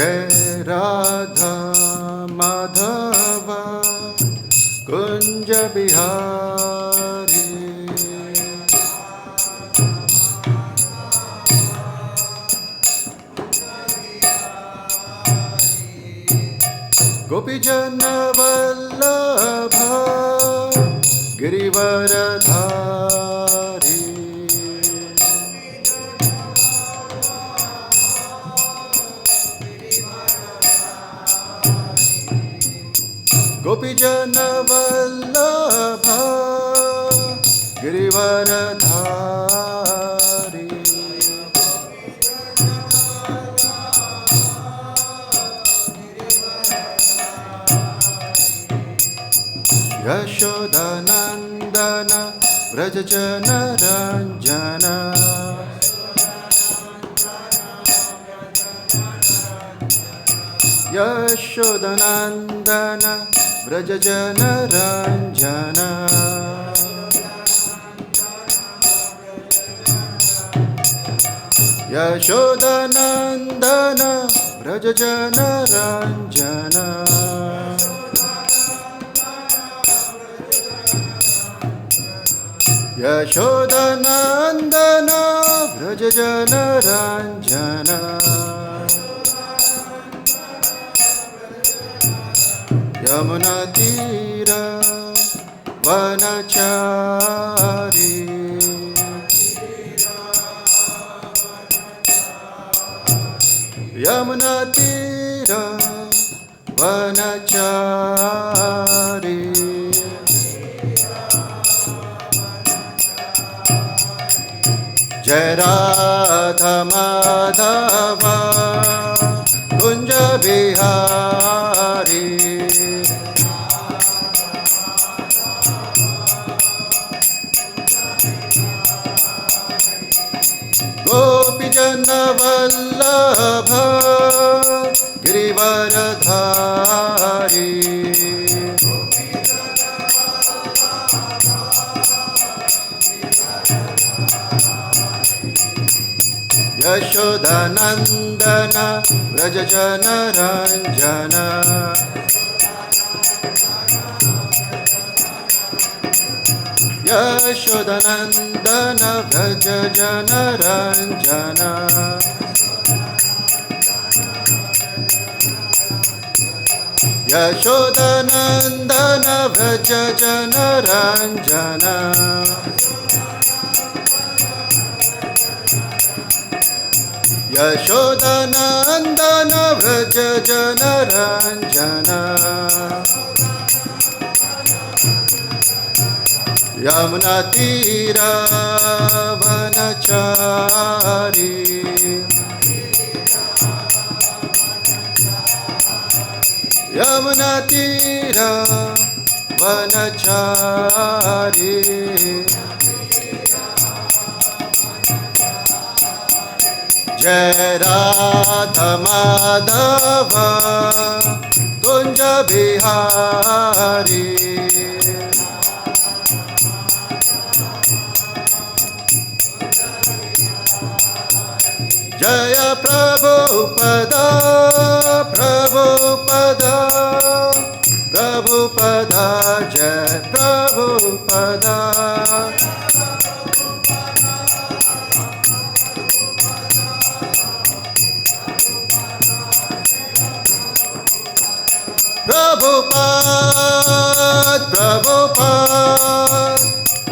Jai Radha Madhava Kunja Bihari. Gopijana Vallabha Girivaradhari. Gopijana Vallabha Girivaradhari. Yashodanandana Vrajajana Ranjana. Yashodanandana Vrajajana Ranjana. Yashodanandana Vrajajana Ranjana. Yashodanandana Vrajajana Ranjana. Yamuna Tira Vanachari. Yamuna Tira Vanachari. Jai Radha Madhava Kunja Bihari. Gopijana Vallabha Girivaradhari. Yashodanandana Vrajajana Ranjana. Yashodanandana Vrajajana Ranjana. Yashodanandana Vrajajana Ranjana. Yashodanandana Vrajajana Ranjana. Yamuna Tira Vanachari. Yamuna Tira Vanachari. Jai Radha Madhava Kunja Bihari. Jaya Prabhupada Prabhupada Prabhupada. Jai Prabhupada. Prabhupada, Prabhupada,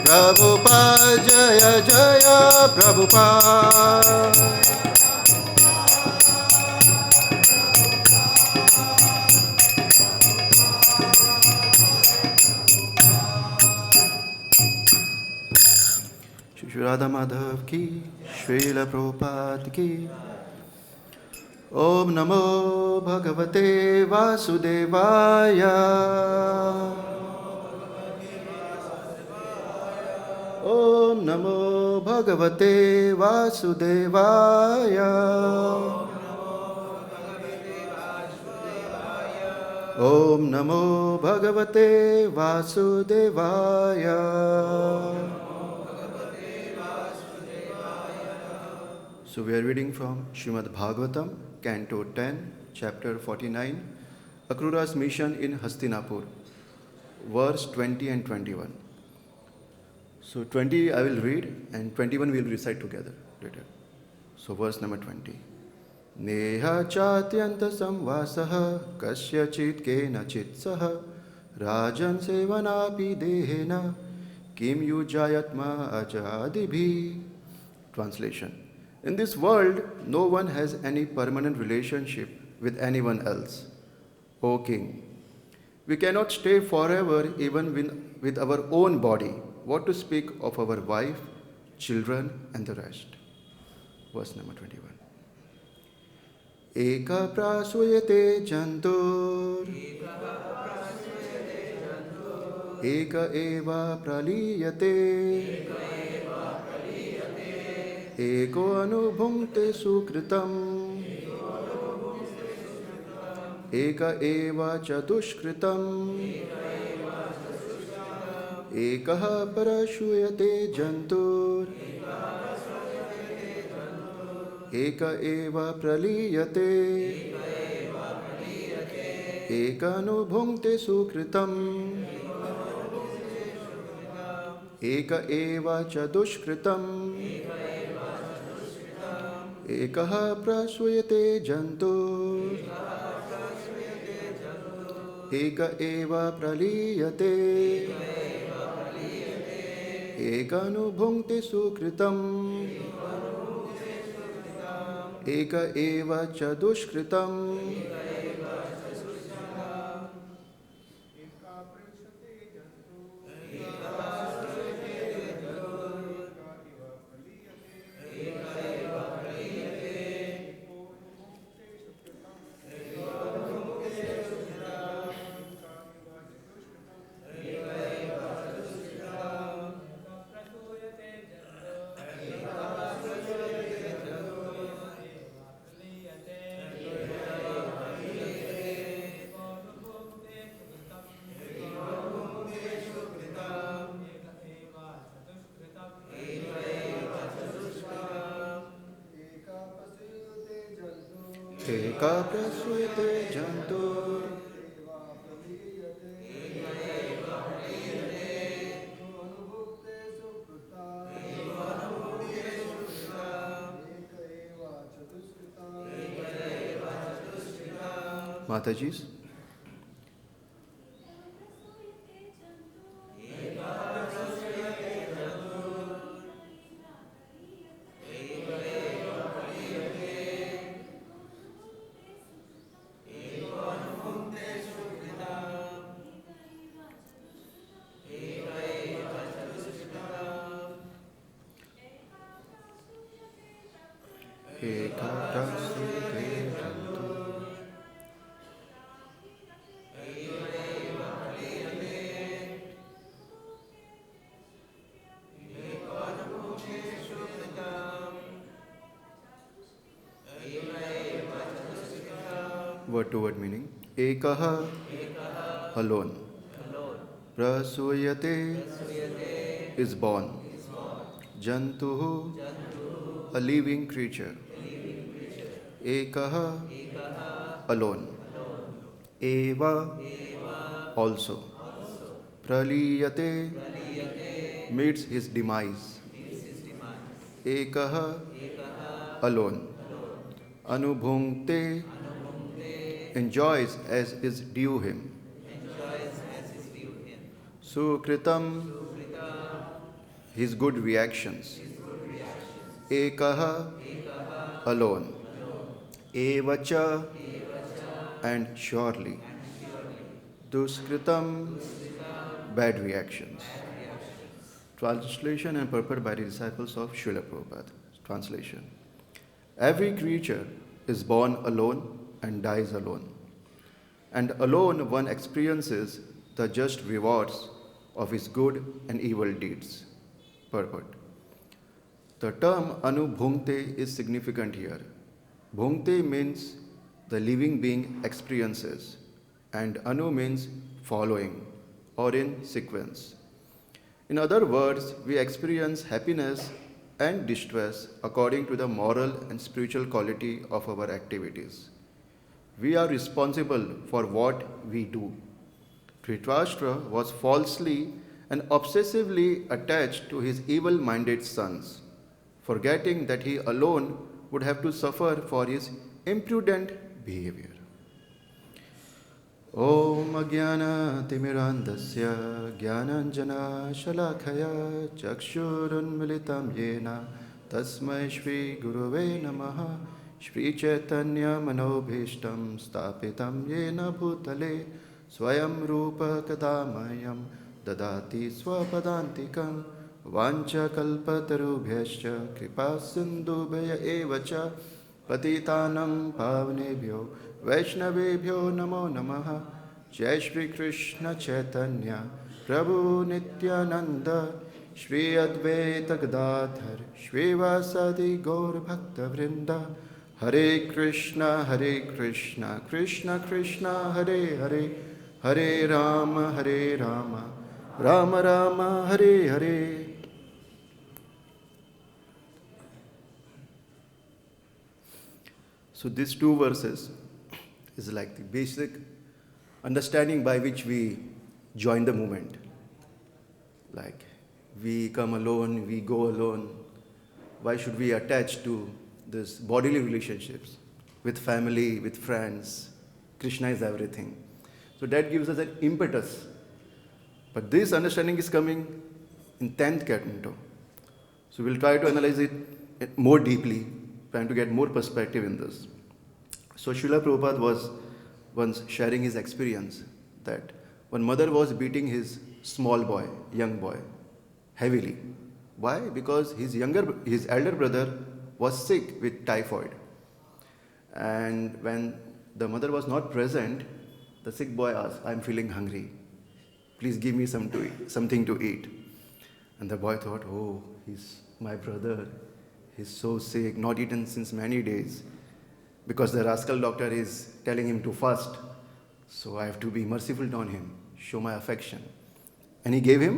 Prabhupada, Jaya Jaya Prabhupada. Shri Radha Madhav ki, Srila Prabhupada ki. Om Namo Bhagavate Vasudevaya. Om Namo Bhagavate Vasudevaya. Om Namo Bhagavate Vasudevaya. So we are reading from Srimad Bhagavatam, Canto 10, chapter 49, Akrura's mission in Hastinapur, verse 20 and 21. So 20 I will read and 21 we will recite together later. So verse number 20. Neha chatyanta samvasaha kasyachit kenachit saha rajan sevanapi dehena kim yujayatma ajadibhi. Translation. In this world, no one has any permanent relationship with anyone else. O king, we cannot stay forever even with our own body. What to speak of our wife, children, and the rest? Verse number 21. Ekaḥ prasūyate jantur, ekaḥ eva pralīyate, eko anubhuṅkte sukṛtam, ekaḥ eva ca duṣkṛtam, ekaḥ prasūyate jantur, ekaḥ eva pralīyate, ekaḥ anubhuṅkte sukṛtam, ekaḥ eva ca duṣkṛtam, ekaḥ prasūyate jantur, ekaḥ eva pralīyate, ekaḥ anubhuṅkte sukṛtam, ekaḥ eva ca duṣkṛtam. Ekaḥ prasūyate jantur, Matajis. Ekaḥ prasūyate jantur, word to word meaning. Ekaḥ, alone. Prasūyate is born. Jantuḥ, a living creature. Ekaḥ, alone. Eva, also. Pralīyate, meets his demise. Ekaḥ, alone. Anubhuṅkte, enjoys as is due him. Sukṛtam, his good reactions. Ekaḥ, alone. Evacha, and surely. Duṣkṛtam, bad reactions. Translation and purport by the disciples of Srila Prabhupada. Translation. Every creature is born alone and dies alone. And alone one experiences the just rewards of his good and evil deeds. Purport. The term anubhuṅkte is significant here. Bhuṅkte means the living being experiences, and anu means following or in sequence. In other words, we experience happiness and distress according to the moral and spiritual quality of our activities. We are responsible for what we do. Dhṛtarāṣṭra was falsely and obsessively attached to his evil-minded sons, forgetting that he alone would have to suffer for his imprudent behavior. Om Ajnana Timirandasya Jnananjana Shalakaya Chakshurunmilitam Yena Tasmai Shri Guruve Namaha Shri Chaitanya Manobhishtam Stapitam Yena Bhutale Swayam Rupa Kadamayam Dadati Swapadantikam Vancha Kalpatarubhyascha Kripa Sindhubhaya Evacha Patitanam Pavnebhyo Vaishnavebhyo Namo Namaha Jai Shri Krishna Chaitanya Prabhu Nityananda Shri Advaita Gadadhar Shri Vasadi Gaur Bhakta Vrinda Hare Krishna Krishna Krishna Hare Hare Hare Rama Rama Rama Hare Hare. So these two verses is like the basic understanding by which we join the movement. Like, we come alone, we go alone. Why should we attach to this bodily relationships with family, with friends? Krishna is everything. So that gives us an impetus. But this understanding is coming in 10th canto. So we'll try to analyze it more deeply, trying to get more perspective in this. So Srila Prabhupada was once sharing his experience that one mother was beating his small boy, young boy, heavily. Why? Because his elder brother was sick with typhoid. And when the mother was not present, the sick boy asked, "I'm feeling hungry. Please give me something to eat." And the boy thought, "Oh, he's my brother. He's so sick, not eaten since many days. Because the rascal doctor is telling him to fast. So I have to be merciful on him, show my affection." And he gave him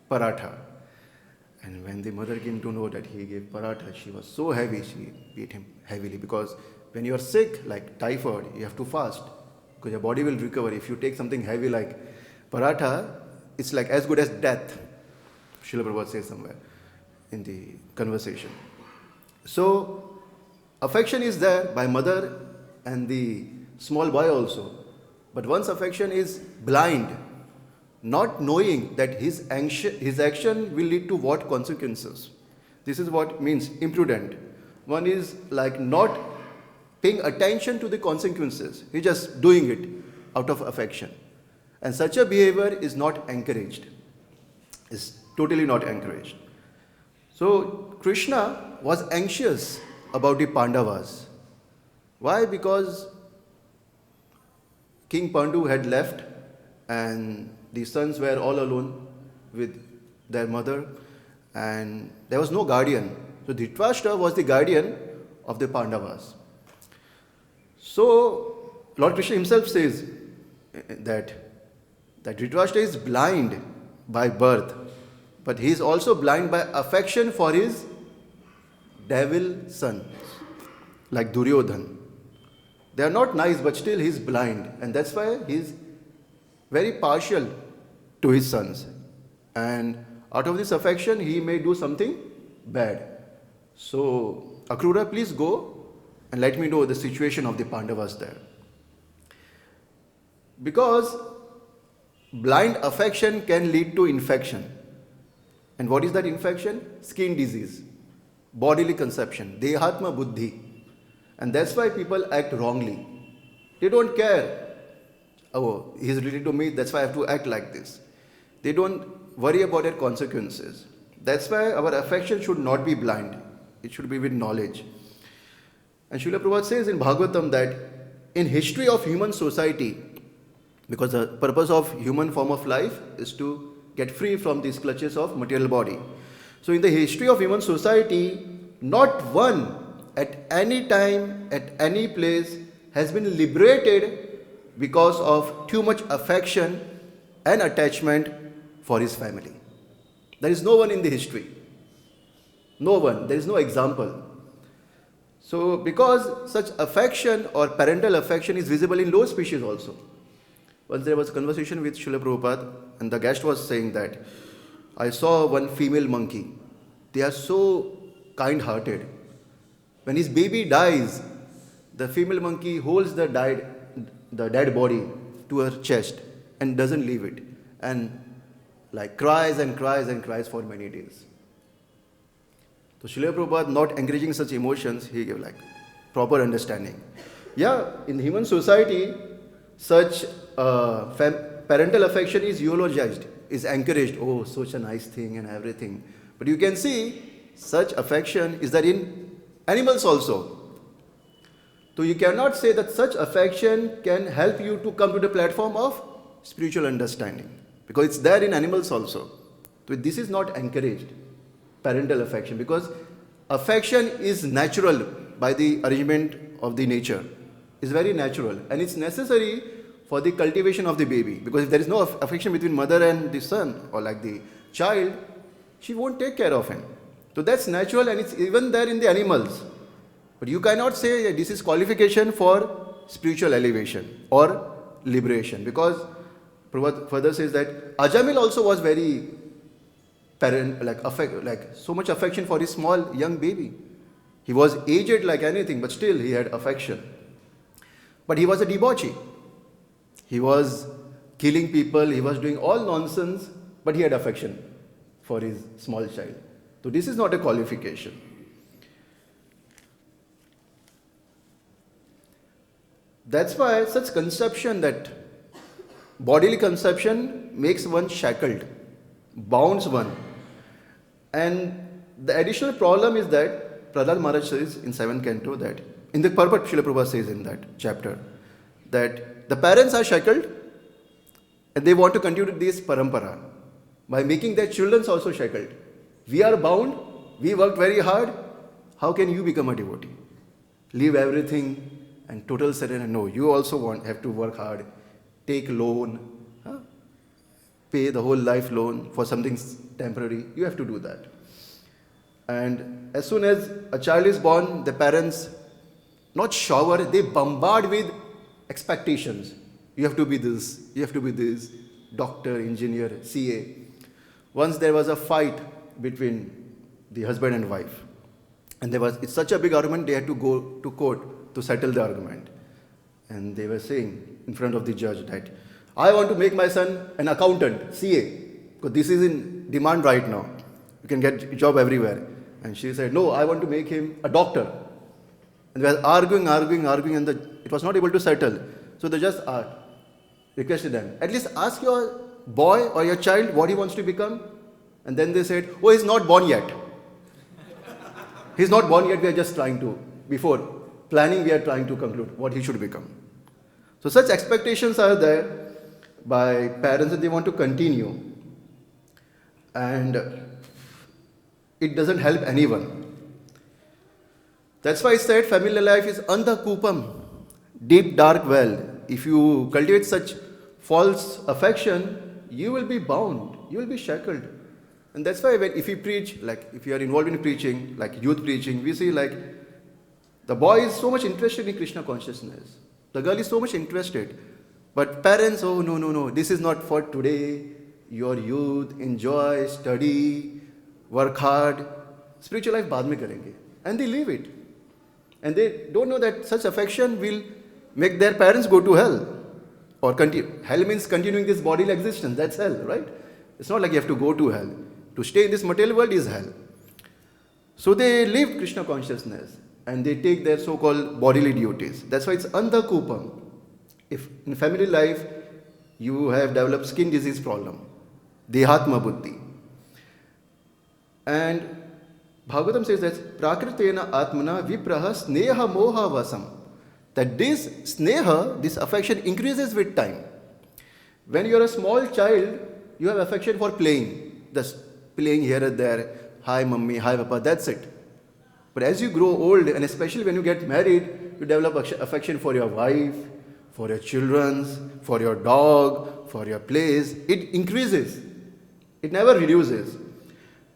paratha. And when the mother came to know that he gave paratha, she was so heavy, she beat him heavily. Because when you are sick, like typhoid, you have to fast. Because your body will recover. If you take something heavy like paratha, it's like as good as death. Srila Prabhupada says somewhere in the conversation. So, affection is there by mother and the small boy also. But once affection is blind, not knowing that his action will lead to what consequences. This is what means imprudent. One is like not paying attention to the consequences. He's just doing it out of affection. And such a behavior is not encouraged. Is totally not encouraged. So Krishna was anxious about the Pandavas. Why? Because King Pandu had left and the sons were all alone with their mother and there was no guardian. So Dhṛtarāṣṭra was the guardian of the Pandavas. So Lord Krishna himself says that Dhṛtarāṣṭra is blind by birth, but he is also blind by affection for his devil sons, like Duryodhan. They are not nice, but still he is blind, and that's why he is very partial to his sons. And out of this affection, he may do something bad. So, Akrura, please go and let me know the situation of the Pandavas there. Because blind affection can lead to infection. And what is that infection? Skin disease, bodily conception, dehatma buddhi. And that's why people act wrongly. They don't care. Oh, he's related to me, that's why I have to act like this. They don't worry about their consequences. That's why our affection should not be blind. It should be with knowledge. And Srila Prabhupada says in Bhagavatam that in history of human society, because the purpose of human form of life is to get free from these clutches of material body. So in the history of human society, not one at any time, at any place has been liberated because of too much affection and attachment for his family. There is no one in the history. No one. There is no example. So because such affection or parental affection is visible in low species also. Once there was a conversation with Srila Prabhupada, and the guest was saying that, I saw one female monkey. They are so kind-hearted. When his baby dies, the female monkey holds the dead body to her chest and doesn't leave it, and like cries and cries and cries for many days. So Srila Prabhupada, not encouraging such emotions, he gave like proper understanding. Yeah, in human society, such parental affection is eulogized, is encouraged. Oh, such a nice thing and everything. But you can see such affection is there in animals also. So you cannot say that such affection can help you to come to the platform of spiritual understanding, because it's there in animals also. So this is not encouraged, parental affection, because affection is natural by the arrangement of the nature. It's very natural, and it's necessary for the cultivation of the baby, because if there is no affection between mother and the son, or like the child, she won't take care of him. So that's natural, and it's even there in the animals. But you cannot say this is qualification for spiritual elevation or liberation, because Prabhupada further says that Ajamil also was very so much affection for his small young baby. He was aged like anything, but still he had affection. But he was a debauchee. He was killing people, he was doing all nonsense, but he had affection for his small child. So this is not a qualification. That's why such conception, that bodily conception, makes one shackled, bounds one. And the additional problem is that Prahlad Maharaj says in 7th canto that, in the Purport, Srila Prabhupada says in that chapter, that the parents are shackled and they want to continue this parampara by making their children also shackled. We are bound, we worked very hard, how can you become a devotee? Leave everything and total surrender. No, you also have to work hard, take loan, pay the whole life loan for something temporary. You have to do that. And as soon as a child is born, the parents not shower, they bombard with expectations. You have to be this, you have to be this, doctor, engineer, CA. Once there was a fight between the husband and wife. And it's such a big argument, they had to go to court to settle the argument. And they were saying in front of the judge that, I want to make my son an accountant, CA, because this is in demand right now. You can get a job everywhere. And she said, no, I want to make him a doctor. And they were arguing, and it was not able to settle. So they just requested them, at least ask your boy or your child what he wants to become. And then they said, oh, he's not born yet. He's not born yet, we are just trying to, before planning, we are trying to conclude what he should become. So such expectations are there by parents and they want to continue. And it doesn't help anyone. That's why I said family life is andhakupam, deep dark well. If you cultivate such false affection, you will be bound, you will be shackled. And that's why if you preach, like if you are involved in preaching, like youth preaching, we see like the boy is so much interested in Krishna consciousness. The girl is so much interested. But parents, oh no, this is not for today. Your youth, enjoy, study, work hard. Spiritual life baad mein karenge. And they leave it. And they don't know that such affection will make their parents go to hell. Or continue. Hell means continuing this bodily existence. That's hell, right? It's not like you have to go to hell. To stay in this material world is hell. So they leave Krishna consciousness and they take their so-called bodily duties. That's why it's andhakupam. If in family life you have developed skin disease problem, dehatma buddhi. And Bhagavatam says that prakritena atmana vipraha sneha moha vasam. That this sneha, this affection increases with time. When you are a small child, you have affection for playing. Just playing here and there. Hi mummy, hi papa, that's it. But as you grow old, and especially when you get married, you develop affection for your wife, for your children, for your dog, for your place. It increases. It never reduces.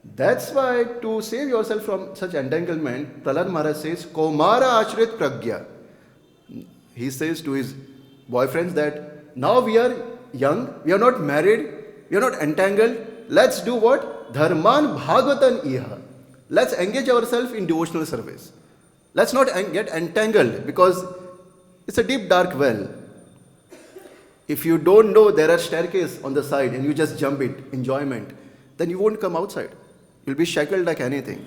That's why to save yourself from such entanglement, Prahlad Maharaj says, Kaumara Ashrit Pragya. He says to his boyfriends that now we are young, we are not married, we are not entangled. Let's do what? Dharman Bhagavatan Iha. Let's engage ourselves in devotional service. Let's not get entangled because it's a deep dark well. If you don't know there are staircases on the side and you just jump it, enjoyment, then you won't come outside. You'll be shackled like anything.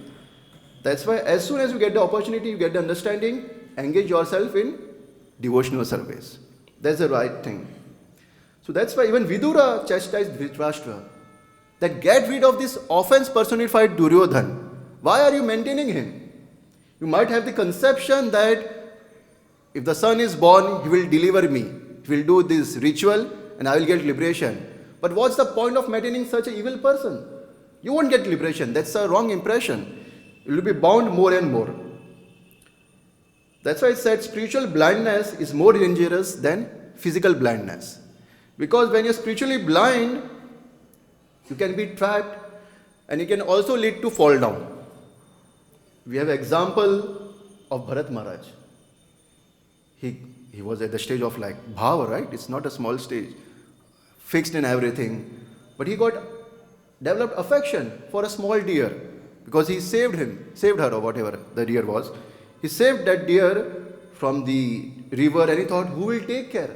That's why as soon as you get the opportunity, you get the understanding, engage yourself in devotional service. That's the right thing. So that's why even Vidura chastised Dhṛtarāṣṭra that get rid of this offense personified Duryodhan. Why are you maintaining him? You might have the conception that if the son is born, he will deliver me. He will do this ritual and I will get liberation. But what's the point of maintaining such an evil person? You won't get liberation. That's a wrong impression. You will be bound more and more. That's why it said spiritual blindness is more dangerous than physical blindness. Because when you're spiritually blind, you can be trapped and it can also lead to fall down. We have example of Bharat Maharaj. He was at the stage of like bhava, right? It's not a small stage. Fixed in everything. But he developed affection for a small deer because he saved her or whatever the deer was. He saved that deer from the river and he thought, who will take care?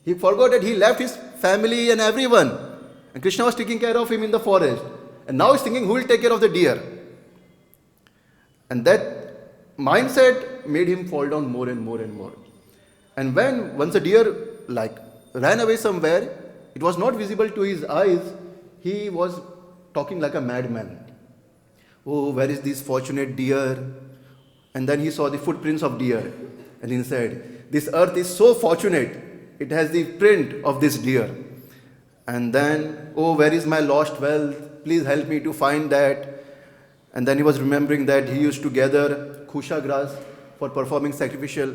He forgot that he left his family and everyone. And Krishna was taking care of him in the forest. And now he's thinking, who will take care of the deer? And that mindset made him fall down more and more and more. And once a deer ran away somewhere, it was not visible to his eyes, he was talking like a madman. Oh, where is this fortunate deer? And then he saw the footprints of deer. And he said, this earth is so fortunate. It has the print of this deer. And then, oh, where is my lost wealth? Please help me to find that. And then he was remembering that he used to gather kusha grass for performing sacrificial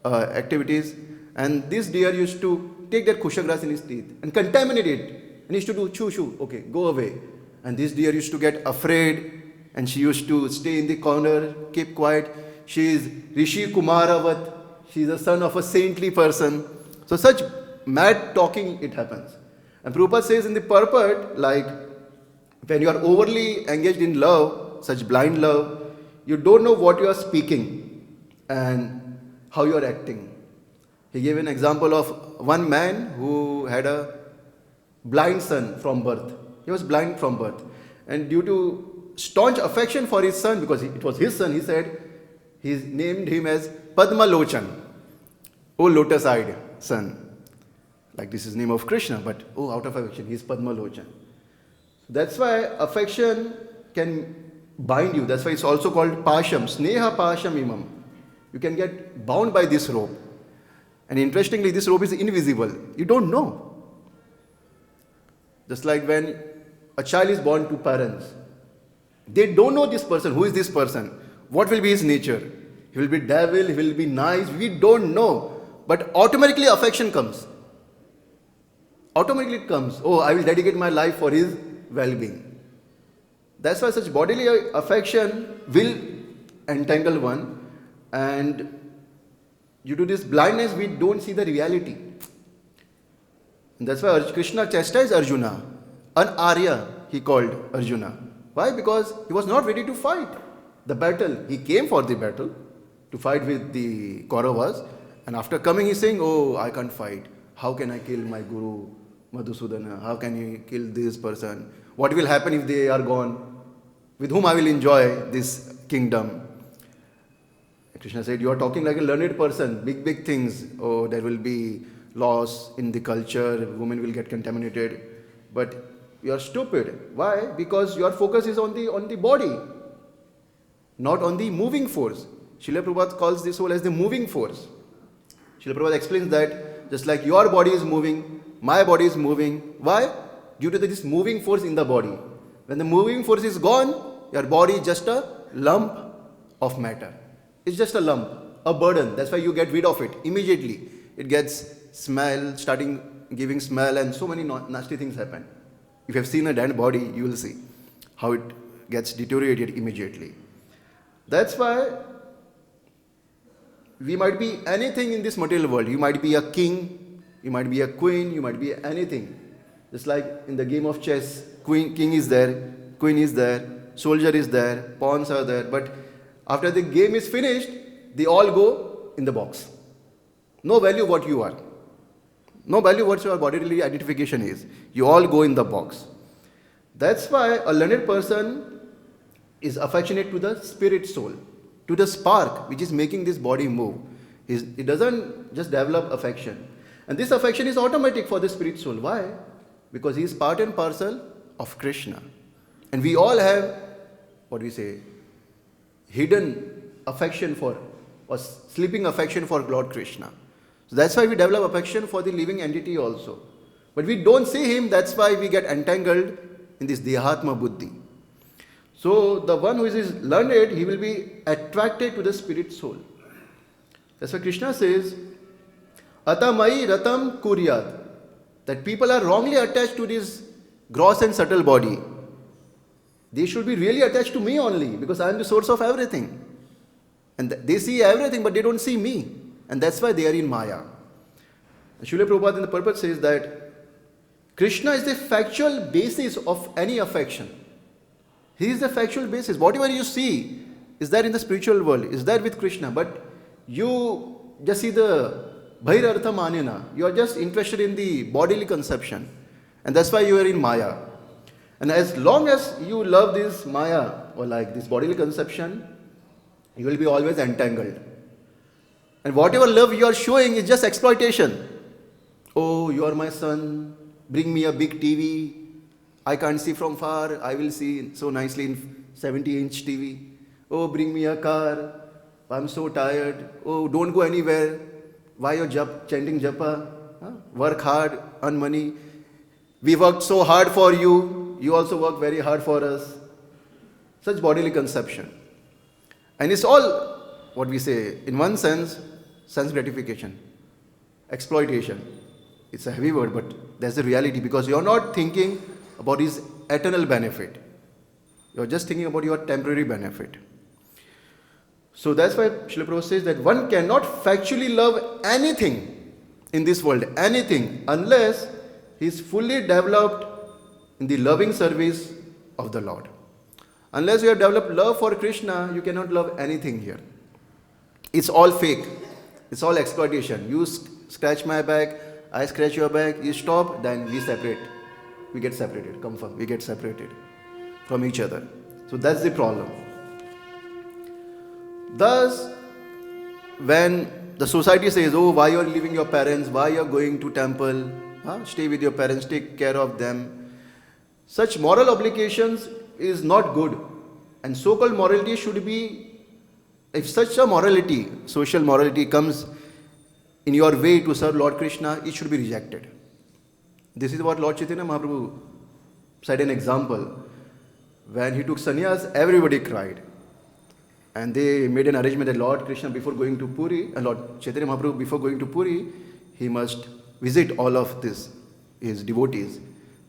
activities. And this deer used to take that kusha grass in his teeth and contaminate it. And he used to do choo, okay, go away. And this deer used to get afraid and she used to stay in the corner, keep quiet. She is Rishi Kumaravat. She is the son of a saintly person. So such mad talking, it happens. And Prabhupada says in the purport, when you are overly engaged in love, such blind love, you don't know what you are speaking and how you are acting. He gave an example of one man who had a blind son from birth. He was blind from birth. And due to staunch affection for his son, because it was his son, he named him as Padma Lochan. Oh, lotus-eyed son. Like this is the name of Krishna, but out of affection, he is Padma Lochan. That's why affection can bind you. That's why it's also called Pasham, Sneha Pasham Imam. You can get bound by this rope. And interestingly, this rope is invisible. You don't know. Just like when a child is born to parents, they don't know this person. Who is this person? What will be his nature? He will be devil, he will be nice. We don't know. But automatically affection comes. Automatically it comes. Oh, I will dedicate my life for his well-being. That's why such bodily affection will entangle one, and due to this blindness we don't see the reality. And that's why Krishna chastised Arjuna. An Arya he called Arjuna. Why? Because he was not ready to fight the battle. He came for the battle to fight with the Kauravas, and after coming he's saying, oh, I can't fight. How can I kill my Guru Madhusudana? How can you kill this person? What will happen if they are gone? With whom I will enjoy this kingdom? Krishna said, you are talking like a learned person, big things. Oh, there will be loss in the culture, women will get contaminated. But you are stupid. Why? Because your focus is on the body, not on the moving force. Srila Prabhupada calls this soul as the moving force. Srila Prabhupada explains that just like your body is moving, my body is moving. Why? Due to this moving force in the body. When the moving force is gone, your body is just a lump of matter. It's just a lump, a burden. That's why you get rid of it immediately. It gets smell, starting giving smell, and so many nasty things happen. If you have seen a dead body, you will see how it gets deteriorated immediately. That's why we might be anything in this material world. You might be a king, you might be a queen, you might be anything. Just like in the game of chess, king is there, queen is there, soldier is there, pawns are there. But after the game is finished, they all go in the box. No value what you are. No value what your bodily identification is. You all go in the box. That's why a learned person is affectionate to the spirit soul, to the spark which is making this body move. It doesn't just develop affection. And this affection is automatic for the spirit soul. Why? Because he is part and parcel of Krishna. And we all have, hidden affection for, or sleeping affection for Lord Krishna. So that's why we develop affection for the living entity also. But we don't see him, that's why we get entangled in this Dehatma Buddhi. So the one who is learned, he will be attracted to the spirit soul. That's why Krishna says, Atamai ratam kuryat. That people are wrongly attached to this gross and subtle body. They should be really attached to me only, because I am the source of everything. And they see everything, but they don't see me. And that's why they are in Maya. Srila Prabhupada in the Purport says that Krishna is the factual basis of any affection. He is the factual basis. Whatever you see is there in the spiritual world, is there with Krishna. But you just see the Bhairartha Manena. You are just interested in the bodily conception. And that's why you are in Maya. And as long as you love this Maya, or like this bodily conception, you will be always entangled. And whatever love you are showing is just exploitation. Oh, you are my son. Bring me a big TV. I can't see from far. I will see so nicely in 70-inch TV. Oh, bring me a car. I'm so tired. Oh, don't go anywhere. Why you're chanting japa? Huh? Work hard, earn money. We worked so hard for you. You also work very hard for us. Such bodily conception. And it's all, in one sense, sense gratification, exploitation. It's a heavy word, but that's the reality, because you're not thinking about his eternal benefit. You're just thinking about your temporary benefit. So that's why Srila Prabhupada says that one cannot factually love anything in this world, anything, unless he is fully developed in the loving service of the Lord. Unless you have developed love for Krishna, you cannot love anything here. It's all fake. It's all exploitation. You scratch my back, I scratch your back, you stop, then we separate. We get separated. Confirm. We get separated from each other. So that's the problem. Thus, when the society says, oh, why you are leaving your parents, why you are going to temple, stay with your parents, take care of them. Such moral obligations is not good. And so-called morality should be, if such a morality, social morality comes in your way to serve Lord Krishna, it should be rejected. This is what Lord Chaitanya Mahaprabhu said an example. When he took sannyas, everybody cried. And they made an arrangement that Lord Krishna, before going to Puri, and Lord Chaitanya Mahaprabhu, before going to Puri, he must visit all of this, his devotees.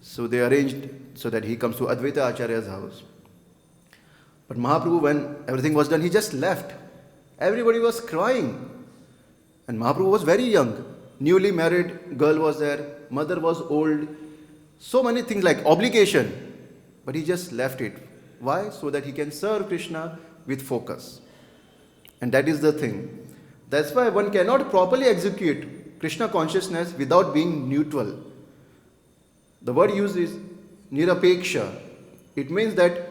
So they arranged so that he comes to Advaita Acharya's house. But Mahaprabhu, when everything was done, he just left. Everybody was crying. And Mahaprabhu was very young. Newly married girl was there. Mother was old. So many things like obligation. But he just left it. Why? So that he can serve Krishna with focus. And that is the thing. That's why one cannot properly execute Krishna consciousness without being neutral. The word used is nirapeksha. It means that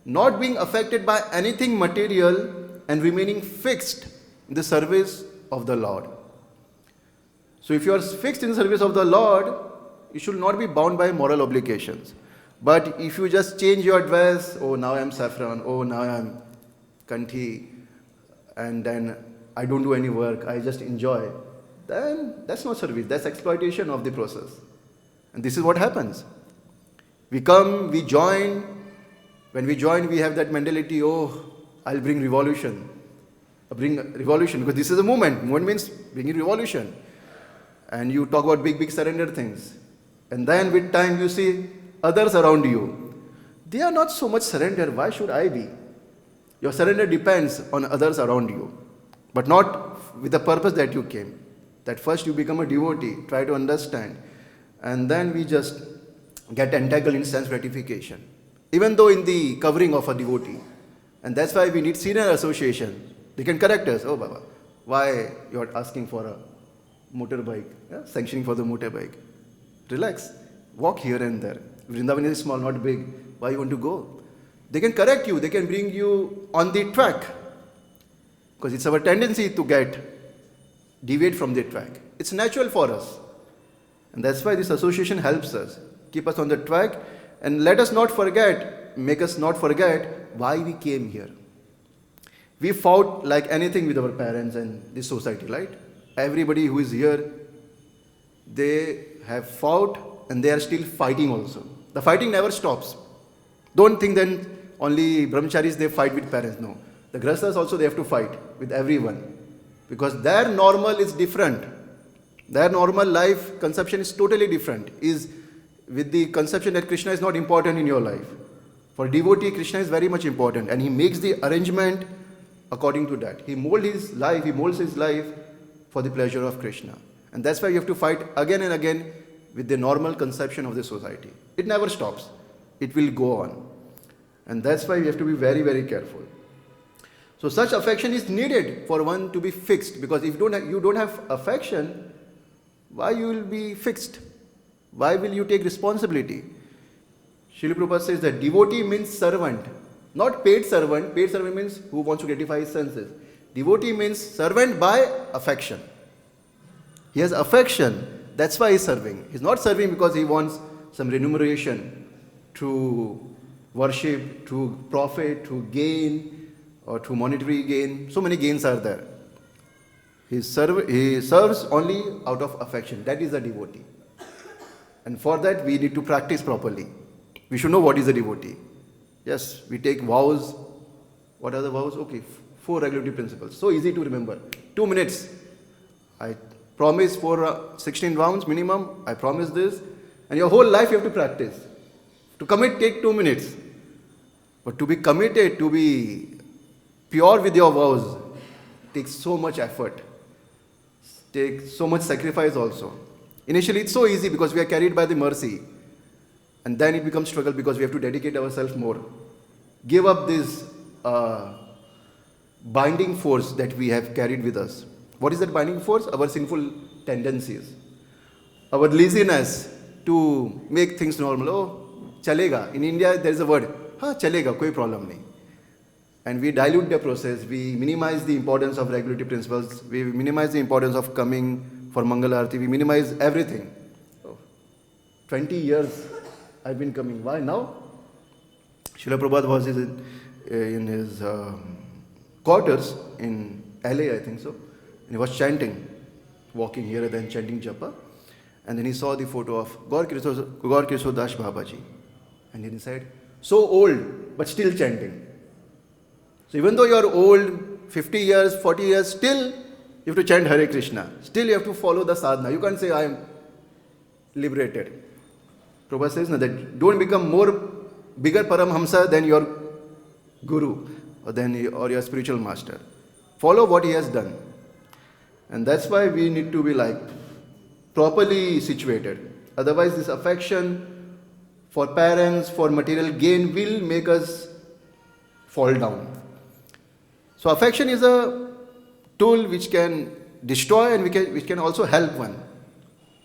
not being affected by anything material and remaining fixed in the service of the Lord. So if you are fixed in the service of the Lord, you should not be bound by moral obligations. But if you just change your dress, oh now I am saffron, oh now I am kanthi, and then I don't do any work, I just enjoy, then that's not service, that's exploitation of the process. And this is what happens. We come, we join. When we join, we have that mentality, oh, I'll bring revolution. Because this is a movement. Movement means bringing revolution. And you talk about big surrender things. And then with time you see others around you, they are not so much surrendered. Why should I be? Your surrender depends on others around you, but not with the purpose that you came. That first you become a devotee, try to understand, and then we just get entangled in sense gratification, even though in the covering of a devotee. And that's why we need senior association. They can correct us. Oh, Baba, why you are asking for a motorbike, sanctioning for the motorbike? Relax, walk here and there. Vrindavan is small, not big. Why you want to go? They can correct you. They can bring you on the track, because it's our tendency to deviate from the track. It's natural for us. And that's why this association helps us, keep us on the track, and make us not forget why we came here. We fought like anything with our parents and this society, right? Everybody who is here, they have fought and they are still fighting also. The fighting never stops. Don't think then only brahmacharis, they fight with parents. No. The grahasthas also, they have to fight with everyone, because their normal is different. Their normal life conception is totally different. Is with the conception that Krishna is not important in your life. For devotee, Krishna is very much important, and he makes the arrangement according to that. He molds his life for the pleasure of Krishna. And that's why you have to fight again and again with the normal conception of the society. It never stops. It will go on. And that's why we have to be very, very careful. So such affection is needed for one to be fixed, because if you don't have affection, why you will be fixed? Why will you take responsibility? Srila Prabhupada says that devotee means servant, not paid servant. Paid servant means who wants to gratify his senses. Devotee means servant by affection. He has affection, that's why he's serving. He's not serving because he wants some remuneration through worship, through profit, through gain, or through monetary gain. So many gains are there. He serves only out of affection. That is a devotee. And for that, we need to practice properly. We should know what is a devotee. Yes, we take vows. What are the vows? Okay, 4 regulatory principles. So easy to remember. 2 minutes. I promise for 16 rounds minimum. I promise this. And your whole life you have to practice. To commit, take 2 minutes. But to be committed, to be pure with your vows, takes so much effort. Takes so much sacrifice also. Initially it's so easy because we are carried by the mercy. And then it becomes struggle because we have to dedicate ourselves more. Give up this binding force that we have carried with us. What is that binding force? Our sinful tendencies. Our laziness to make things normal. Oh, chalega. In India there is a word, chalega, koi problem nahi. And we dilute the process. We minimize the importance of regulatory principles. We minimize the importance of coming for Mangala Arati. We minimize everything. 20 years I've been coming. Why now? Srila Prabhupada was in his quarters in LA, I think so. And he was chanting, walking here and then chanting japa. And then he saw the photo of Gaur Kishore Das Babaji. And then he said, so old, but still chanting. So even though you are old, 50 years, 40 years, still you have to chant Hare Krishna. Still you have to follow the sadhana. You can't say I am liberated. Prabhupada says that don't become bigger Paramhamsa than your guru or your spiritual master. Follow what he has done. And that's why we need to be properly situated. Otherwise this affection for parents, for material gain will make us fall down. So affection is a tool which can destroy and which can also help one.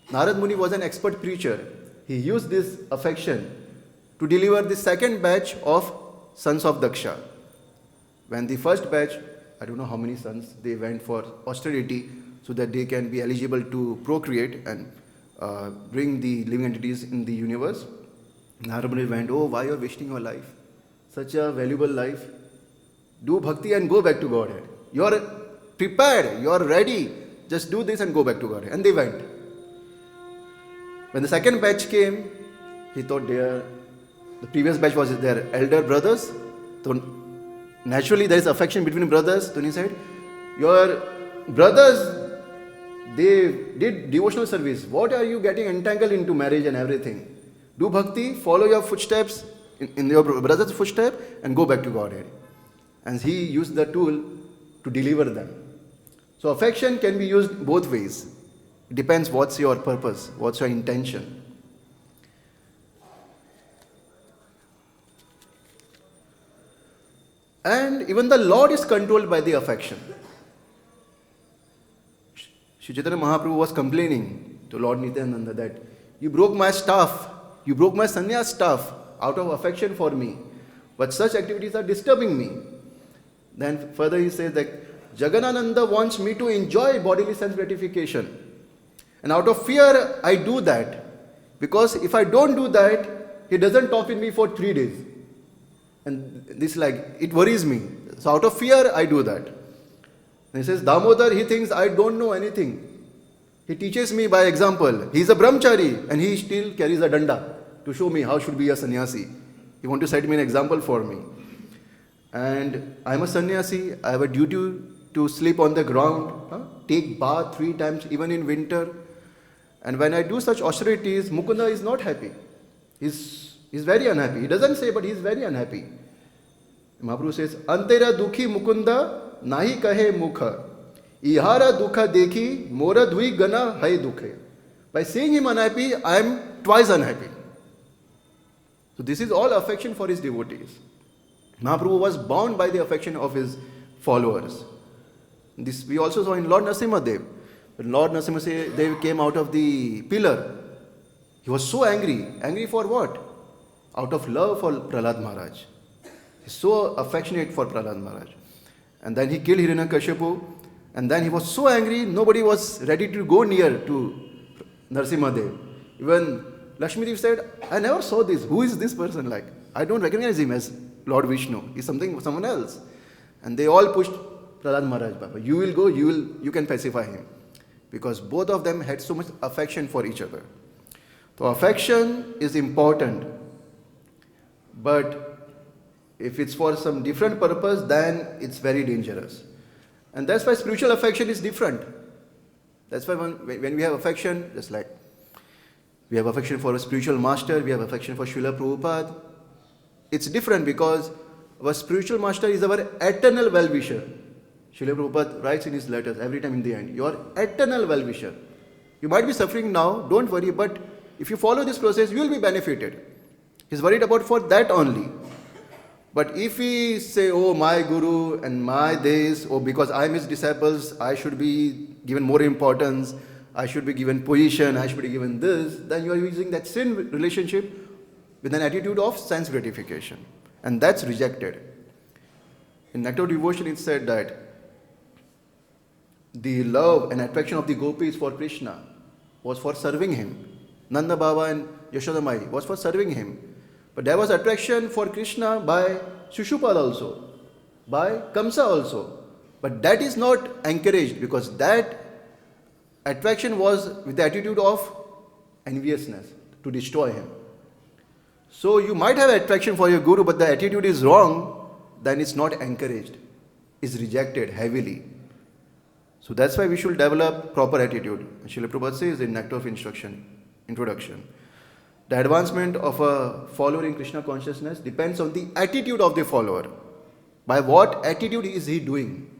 Narad Muni was an expert preacher. He used this affection to deliver the second batch of sons of Daksha. When the first batch, I don't know how many sons, they went for austerity so that they can be eligible to procreate and bring the living entities in the universe. Narad Muni went, oh, why you are wasting your life? Such a valuable life. Do bhakti and go back to Godhead. You are prepared, you are ready. Just do this and go back to Godhead. And they went. When the second batch came, he thought the previous batch was their elder brothers. So naturally there is affection between brothers. So he said, your brothers, they did devotional service. What are you getting entangled into marriage and everything? Do bhakti, follow your footsteps, in your brother's footstep, and go back to Godhead. And he used the tool to deliver them. So affection can be used both ways. It depends what's your purpose, what's your intention. And even the Lord is controlled by the affection. Sri Chaitanya Mahaprabhu was complaining to Lord Nityananda that you broke my staff, you broke my sannyas staff out of affection for me. But such activities are disturbing me. Then further he says that Jaganananda wants me to enjoy bodily sense gratification. And out of fear, I do that. Because if I don't do that, he doesn't talk with me for 3 days. And this it worries me. So out of fear, I do that. And he says, Damodar, he thinks I don't know anything. He teaches me by example. He is a brahmachari and he still carries a danda to show me how should be a sannyasi. He wants to set me an example for me. And I am a sannyasi. I have a duty to sleep on the ground, take bath 3 times even in winter. And when I do such austerities, Mukunda is not happy. He's very unhappy. He doesn't say, but he's very unhappy. Mahaprabhu says, Antera dukhi Mukunda nahi kahe mukha. Ihara dukha dekhi mora dhui gana hai dukhe. By seeing him unhappy, I am twice unhappy. So this is all affection for his devotees. Mahaprabhu was bound by the affection of his followers. This we also saw in Lord Narasimhadev. When Lord Narasimhadev came out of the pillar, he was so angry. Angry for what? Out of love for Prahlad Maharaj. He's so affectionate for Prahlad Maharaj. And then he killed Hiranyakashipu. And then he was so angry, nobody was ready to go near to Narasimhadev. Even Lakshmi Devi said, I never saw this. Who is this person? I don't recognize him as Lord Vishnu. He's someone else. And they all pushed Prahlad Maharaj Baba. You will go, you can pacify him. Because both of them had so much affection for each other. So affection is important. But if it's for some different purpose, then it's very dangerous. And that's why spiritual affection is different. That's why when we have affection, just like we have affection for a spiritual master, we have affection for Srila Prabhupada. It's different because our spiritual master is our eternal well-wisher. Srila Prabhupada writes in his letters every time in the end, your eternal well-wisher. You might be suffering now, don't worry, but if you follow this process, you will be benefited. He's worried about for that only. But if we say, oh, my guru and my this, or because I'm his disciples, I should be given more importance, I should be given position, I should be given this, then you are using that sin relationship with an attitude of sense gratification. And that's rejected. In Nectar of Devotion, it said that the love and attraction of the gopis for Krishna was for serving him. Nanda Baba and Yashoda Mai was for serving him. But there was attraction for Krishna by Shishupal also, by Kamsa also. But that is not encouraged because that attraction was with the attitude of enviousness, to destroy him. So you might have attraction for your guru, but the attitude is wrong, then it's not encouraged. It's rejected heavily. So that's why we should develop proper attitude. Srila Prabhupada says in Nectar of Introduction, the advancement of a follower in Krishna consciousness depends on the attitude of the follower. By what attitude is he doing?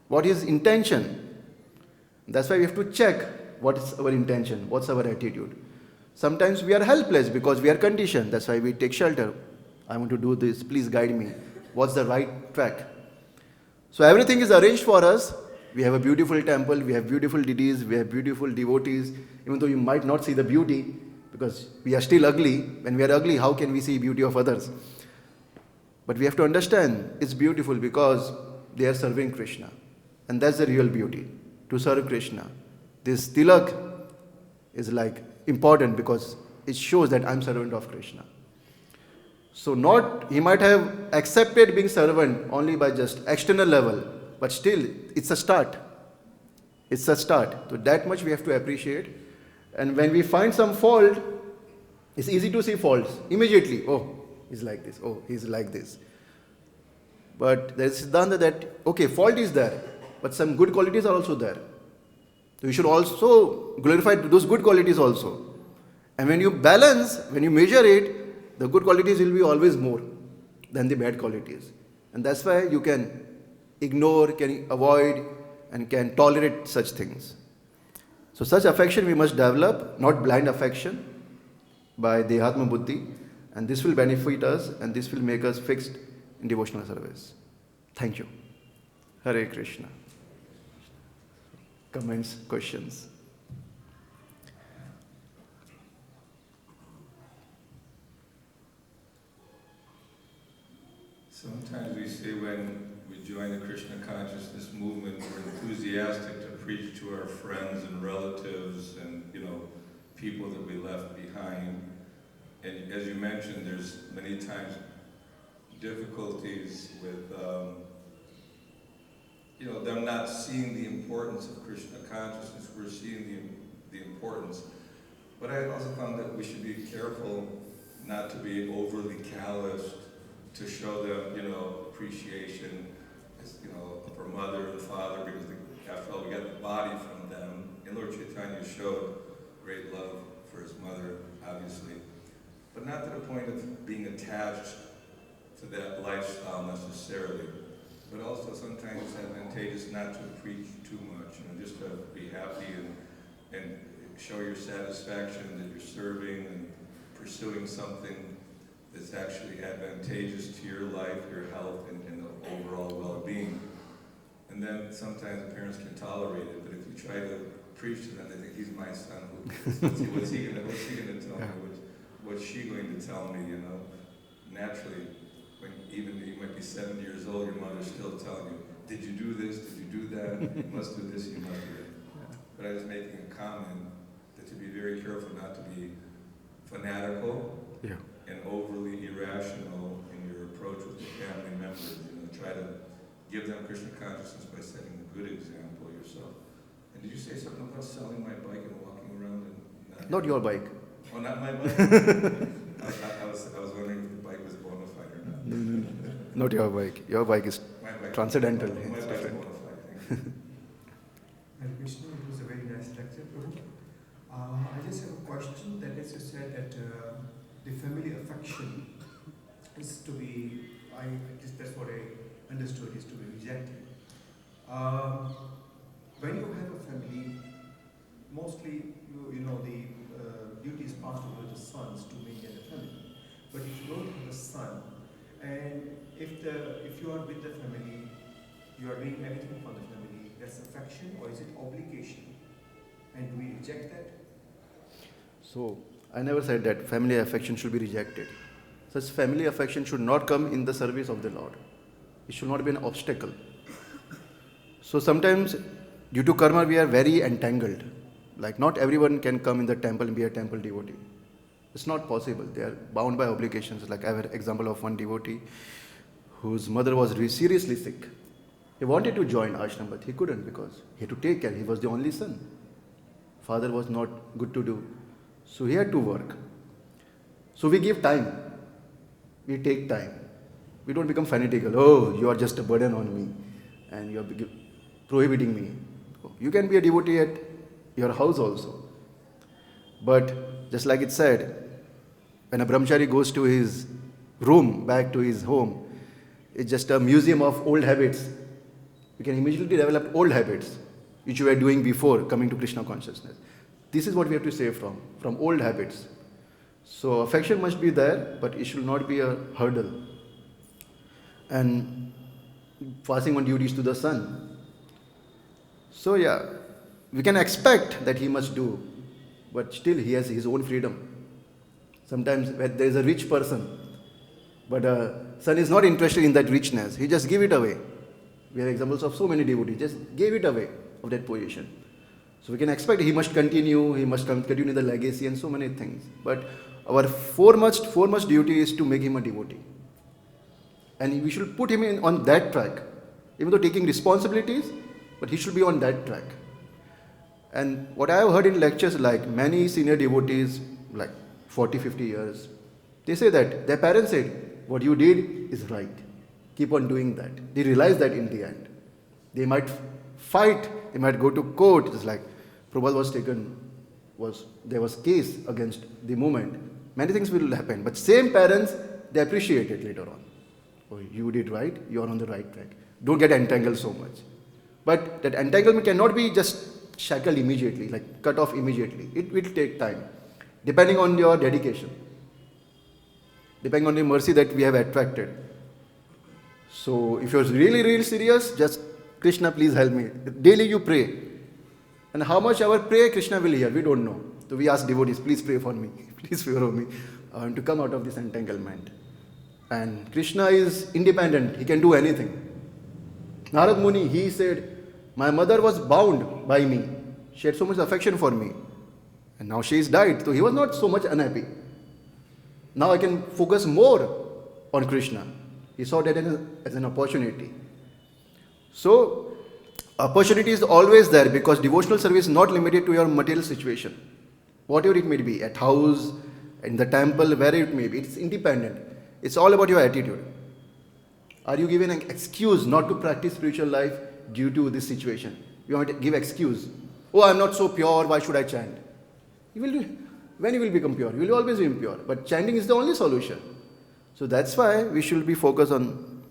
What is intention? That's why we have to check what is our intention, what's our attitude. Sometimes we are helpless because we are conditioned. That's why we take shelter. I want to do this, please guide me. What's the right track? So everything is arranged for us. We have a beautiful temple, we have beautiful deities, we have beautiful devotees. Even though you might not see the beauty, because we are still ugly. When we are ugly, how can we see beauty of others? But we have to understand it's beautiful because they are serving Krishna. And that's the real beauty, to serve Krishna. This tilak is important because it shows that I'm servant of Krishna. So he might have accepted being servant only by just external level, but still it's a start. It's a start. So that much we have to appreciate. And when we find some fault, it's easy to see faults immediately. Oh, he's like this. Oh, he's like this. But there's Siddhanta that, okay, fault is there, but some good qualities are also there. So we should also glorify those good qualities also. And when you balance, when you measure it, the good qualities will be always more than the bad qualities. And that's why you can ignore, can avoid, and can tolerate such things. So such affection we must develop, not blind affection, by Dehatma Buddhi, and this will benefit us and this will make us fixed in devotional service. Thank you. Hare Krishna. Comments, questions? Sometimes we say when we join the Krishna consciousness movement, we're enthusiastic to preach to our friends and relatives and, people that we left behind. And as you mentioned, there's many times difficulties with, them not seeing the importance of Krishna consciousness. We're seeing the importance. But I also found that we should be careful not to be overly calloused, to show them, appreciation, for mother and father, because after all, we got the body from them. And Lord Chaitanya showed great love for his mother, obviously, but not to the point of being attached to that lifestyle necessarily. But also sometimes it's advantageous not to preach too much, just to be happy and show your satisfaction that you're serving and pursuing something that's actually advantageous to your life, your health, and the overall well-being. And then sometimes parents can tolerate it, but if you try to preach to them, they think he's my son. What's he going to tell me? What's she going to tell me? Naturally, when even you might be 70 years old, your mother's still telling you, "Did you do this? Did you do that? You must do this. You must do that." But I was making a comment that to be very careful not to be fanatical. Yeah. And overly irrational in your approach with the family members. Try to give them Krishna consciousness by setting a good example yourself. And did you say something about selling my bike and walking around and not your bike. Oh, not my bike. I was wondering if the bike was bona fide or not. No. Not your bike. Your bike is transcendental. My bike is bona fide. Thank you. Hare Krishna, it was a very nice lecture, Prabhu. I just have a question that, as you said, that the family affection is to be, I guess that's what I understood, is to be rejected. When you have a family, mostly the duty is passed over to the sons to maintain the family. But if you don't have a son, and if you are with the family, you are doing everything for the family, that's affection or is it obligation? And do we reject that? So, I never said that family affection should be rejected. Such family affection should not come in the service of the Lord. It should not be an obstacle. So sometimes, due to karma, we are very entangled. Like not everyone can come in the temple and be a temple devotee. It's not possible. They are bound by obligations. Like I have an example of one devotee whose mother was seriously sick. He wanted to join ashram, but he couldn't because he had to take care. He was the only son. Father was not good to do. So he had to work. So we give time. We take time. We don't become fanatical. Oh, you are just a burden on me and you are prohibiting me. You can be a devotee at your house also. But just like it said, when a brahmachari goes to his room, back to his home, it's just a museum of old habits. You can immediately develop old habits, which you were doing before coming to Krishna consciousness. This is what we have to save from old habits. So affection must be there, but it should not be a hurdle. And passing on duties to the son. So yeah, we can expect that he must do, but still he has his own freedom. Sometimes when there is a rich person, but a son is not interested in that richness, he just give it away. We have examples of so many devotees, just gave it away of that position. So we can expect he must continue the legacy and so many things. But our foremost duty is to make him a devotee. And we should put him on that track. Even though taking responsibilities, but he should be on that track. And what I have heard in lectures, like many senior devotees, like 40, 50 years, they say that their parents said, what you did is right. Keep on doing that. They realize that in the end. They might fight, they might go to court. It's like Prabhupada was taken there was case against the movement, many things will happen. But same parents, they appreciate it later on. Oh, you did right, you are on the right track. Don't get entangled so much. But that entanglement cannot be just shackled immediately, like cut off immediately. It will take time, depending on your dedication, depending on the mercy that we have attracted. So if you're really, really serious, just Krishna, please help me. Daily you pray. And how much our prayer Krishna will hear, we don't know. So we ask devotees, please pray for me. Please pray for me. I want to come out of this entanglement. And Krishna is independent. He can do anything. Narad Muni, he said, my mother was bound by me. She had so much affection for me. And now she is died. So he was not so much unhappy. Now I can focus more on Krishna. He saw that as an opportunity. So, opportunity is always there because devotional service is not limited to your material situation. Whatever it may be, at house, in the temple, wherever it may be, it's independent. It's all about your attitude. Are you given an excuse not to practice spiritual life due to this situation? You want to give excuse. Oh, I'm not so pure, why should I chant? When you will become pure? You will always be impure. But chanting is the only solution. So that's why we should be focused on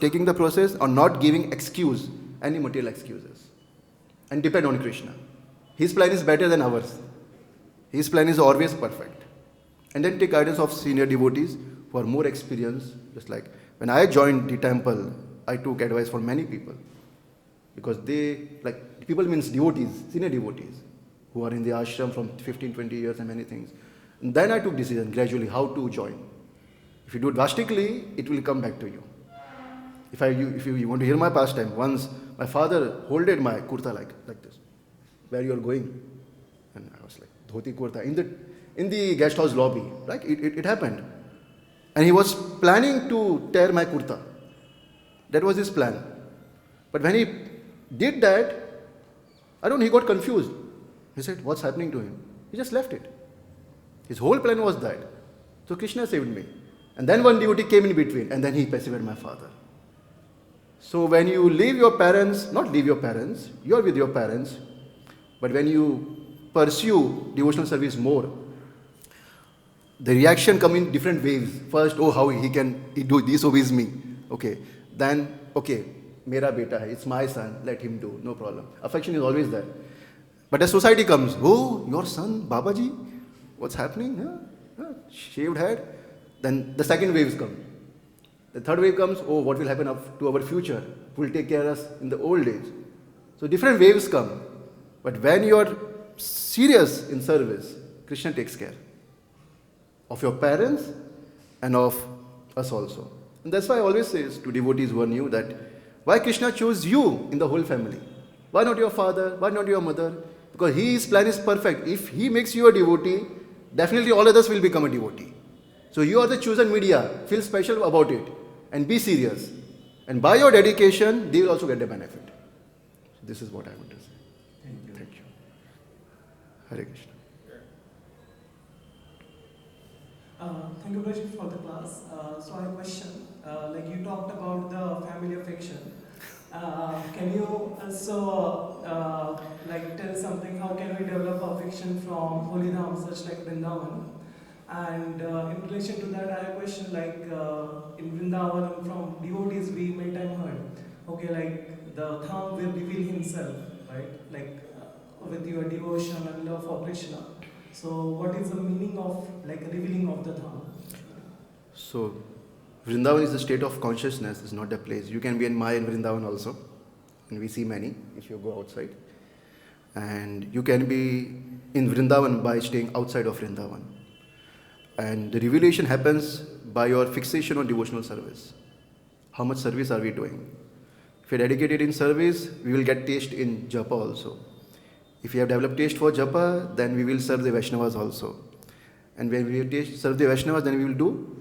taking the process or not giving excuse, any material excuses. And depend on Krishna. His plan is better than ours. His plan is always perfect. And then take guidance of senior devotees who are more experienced. Just like when I joined the temple, I took advice from many people. Because people means devotees, senior devotees, who are in the ashram from 15, 20 years and many things. And then I took decision gradually how to join. If you do it drastically, it will come back to you. If you want to hear my pastime, once my father holded my kurta like this. Where you are going? And I was like, dhoti kurta, in the guest house lobby. Right? It happened. And he was planning to tear my kurta. That was his plan. But when he did that, he got confused. He said, what's happening to him? He just left it. His whole plan was that. So Krishna saved me. And then one devotee came in between, and then he persevered my father. So when you leave your parents, not leave your parents, you are with your parents, but when you pursue devotional service more, the reaction come in different waves. First, how he disobeys me. Okay. Then, mera beta hai, it's my son, let him do, no problem. Affection is always there. But as society comes, your son, Babaji, what's happening? Shaved head. Then the second wave comes. The third wave comes, what will happen to our future? Who will take care of us in the old age? So different waves come. But when you are serious in service, Krishna takes care of your parents and of us also. And that's why I always say to devotees who are new that why Krishna chose you in the whole family? Why not your father? Why not your mother? Because his plan is perfect. If he makes you a devotee, definitely all others will become a devotee. So you are the chosen media. Feel special about it and be serious. And by your dedication, they will also get the benefit. So this is what I want to say. Thank you. Thank you. Hare Krishna. Thank you, Prashit, for the class. So I have a question. You talked about the family affection. Can you also tell something? How can we develop affection from holy dham, such like Vrindavan? And in relation to that, I have a question. In Vrindavan, from devotees, we many time heard. The dham will reveal himself, right? With your devotion and love for Krishna. So, what is the meaning of revealing of the dham? So, Vrindavan is the state of consciousness, it's not a place. You can be in Maya in Vrindavan also, and we see many if you go outside. And you can be in Vrindavan by staying outside of Vrindavan. And the revelation happens by your fixation on devotional service. How much service are we doing? If you're dedicated in service, we will get taste in japa also. If you have developed taste for japa, then we will serve the Vaishnavas also. And when we serve the Vaishnavas, then we will do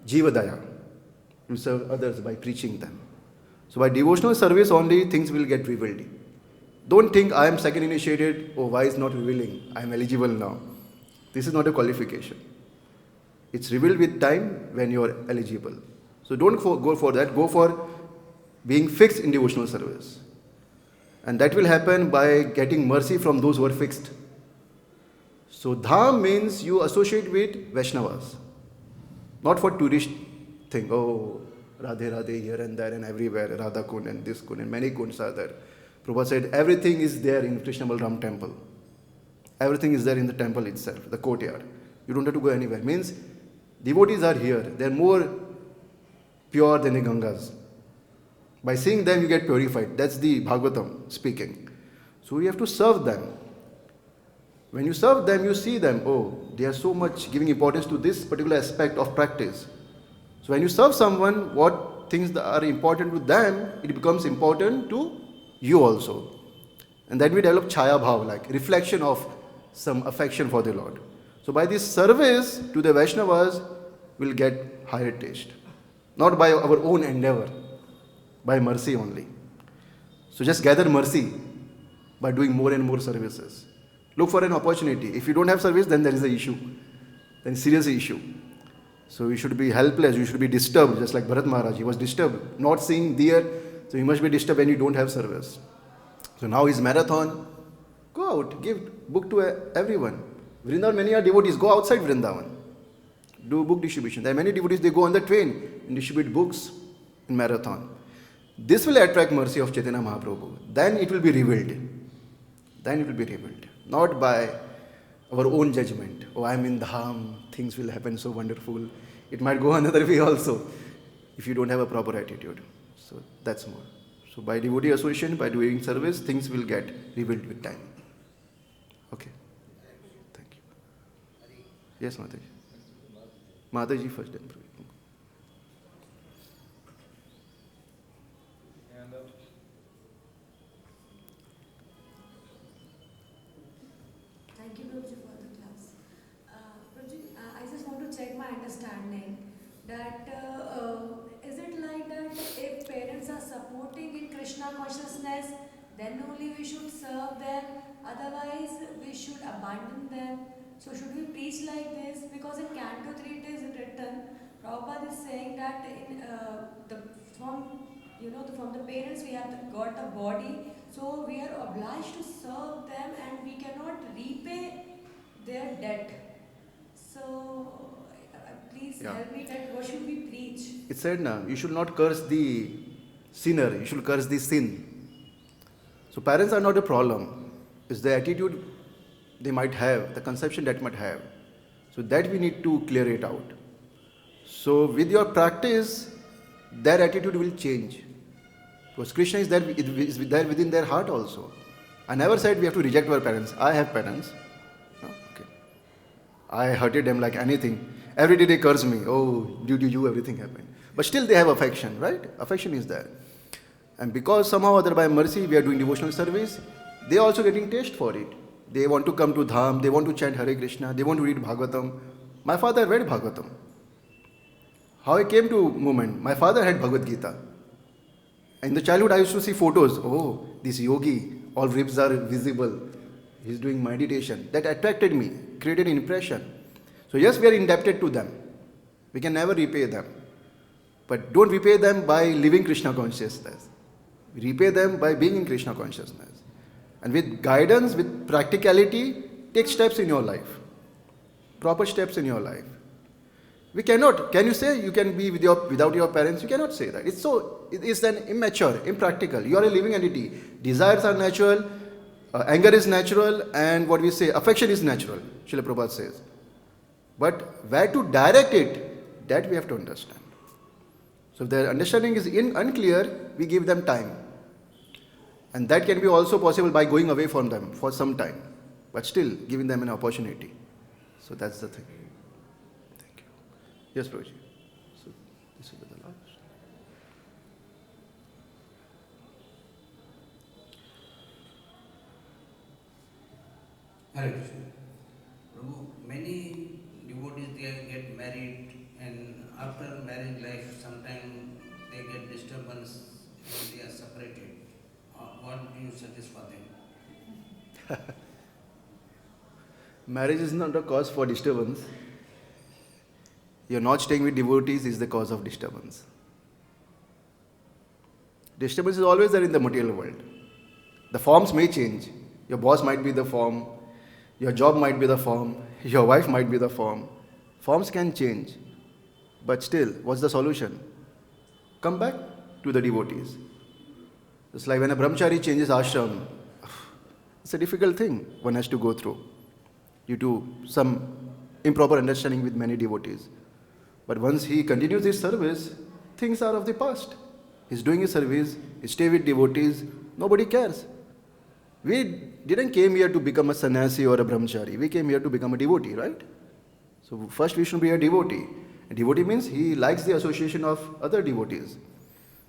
Jivadaya. We will serve others by preaching them. So by devotional service only, things will get revealed. Don't think I am second initiated, why is not revealing? I am eligible now. This is not a qualification. It's revealed with time when you are eligible. So don't go for that. Go for being fixed in devotional service. And that will happen by getting mercy from those who are fixed. So dham means you associate with Vaishnavas, not for tourist thing. Oh, Radhe Radhe here and there and everywhere, Radha Kund and this Kund and many kunds are there. Prabhupada said everything is there in Krishna Balram temple. Everything is there in the temple itself, the courtyard. You don't have to go anywhere. Means devotees are here. They are more pure than the Gangas. By seeing them, you get purified. That's the Bhagavatam speaking. So you have to serve them. When you serve them, you see them. Oh, they are so much giving importance to this particular aspect of practice. So when you serve someone, what things that are important to them, it becomes important to you also. And then we develop chaya bhav, like reflection of some affection for the Lord. So by this service to the Vaishnavas, we'll get higher taste. Not by our own endeavor, by mercy only. So just gather mercy by doing more and more services. Look for an opportunity. If you don't have service, then there is an issue. Then serious issue. So you should be helpless, you should be disturbed, just like Bharat Maharaj. He was disturbed, not seeing deer, so you must be disturbed when you don't have service. So now his marathon, go out, give book to everyone. Vrindavan, many are devotees, go outside Vrindavan. Do book distribution. There are many devotees, they go on the train and distribute books in marathon. This will attract mercy of Chaitanya Mahaprabhu. Then it will be revealed. Then it will be revealed. Not by our own judgment. Oh, I am in Dham, things will happen so wonderful. It might go another way also if you don't have a proper attitude. So that's more. So by devotee association, by doing service, things will get revealed with time. Okay. Thank you. Yes, Mataji. Mataji first. Then. Thank you, Prabhuji, for the class. Prabhuji, I just want to check my understanding that is it like that if parents are supporting in Krishna consciousness, then only we should serve them, otherwise we should abandon them. So should we preach like this? Because in Canto 3 it is written, Prabhupada is saying that in from the parents we have got the body, so we are obliged to serve them and we cannot repay their debt. So please help me that what should we preach? It said, you should not curse the sinner, you should curse the sin. So parents are not a problem. It's the attitude they might have, the conception that might have. So that we need to clear it out. So with your practice, their attitude will change. Because Krishna is there within their heart also. I never said we have to reject our parents. I have parents. Okay. I hurted them like anything. Every day they curse me. Oh, due to you everything happened. But still they have affection, right? Affection is there. And because somehow or other by mercy we are doing devotional service, they are also getting taste for it. They want to come to Dham, they want to chant Hare Krishna, they want to read Bhagavatam. My father read Bhagavatam. How I came to movement, my father had Bhagavad-Gita. In the childhood I used to see photos. Oh, this yogi, all ribs are visible. He's doing meditation. That attracted me, created an impression. So yes, we are indebted to them. We can never repay them. But don't repay them by living Krishna consciousness. Repay them by being in Krishna consciousness. And with guidance, with practicality, take steps in your life. Proper steps in your life. We cannot, can you say you can be without your parents? You cannot say that. It's an immature, impractical. You are a living entity. Desires are natural, anger is natural, and what we say, affection is natural, Srila Prabhupada says. But where to direct it, that we have to understand. So if their understanding is unclear, we give them time. And that can be also possible by going away from them for some time, but still giving them an opportunity. So that's the thing. Thank you. Yes, Prabhuji. So this will be the last. Hare Krishna. Prabhu, many devotees they get married, and after marriage life, sometimes they get disturbance when they are separated. What do you suggest for them? Marriage is not a cause for disturbance. You're not staying with devotees is the cause of disturbance. Disturbance is always there in the material world. The forms may change. Your boss might be the form, Your job might be the form, your wife might be the form. Forms can change. But still, what's the solution? Come back to the devotees. It's like when a brahmachari changes ashram, it's a difficult thing one has to go through due to some improper understanding with many devotees. But once he continues his service, things are of the past. He's doing his service, he stays with devotees, nobody cares. We didn't came here to become a sannyasi or a brahmachari. We came here to become a devotee, right? So first we should be a devotee. A devotee means he likes the association of other devotees.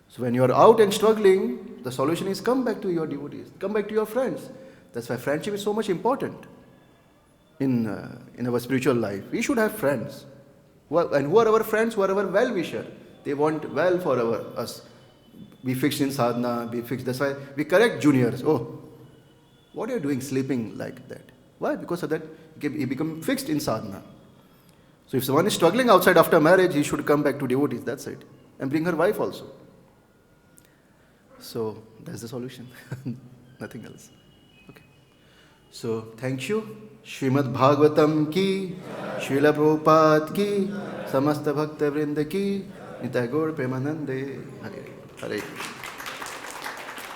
So when you are out and struggling, the solution is come back to your devotees, come back to your friends. That's why friendship is so much important in our spiritual life. We should have friends. And who are our friends? Who are our well-wisher? They want well for us. Be fixed in sadhana, be fixed. That's why we correct juniors. Oh, what are you doing sleeping like that? Why? Because of that, you become fixed in sadhana. So if someone is struggling outside after marriage, he should come back to devotees, that's it. And bring her wife also. So that's the solution. Nothing else. Okay. So thank you. Srimad Bhagavatam ki, Srila Prabhupada ki, Samasta Bhakta Vrinda ki, Nitai Gaur Premanande. Hare Hare.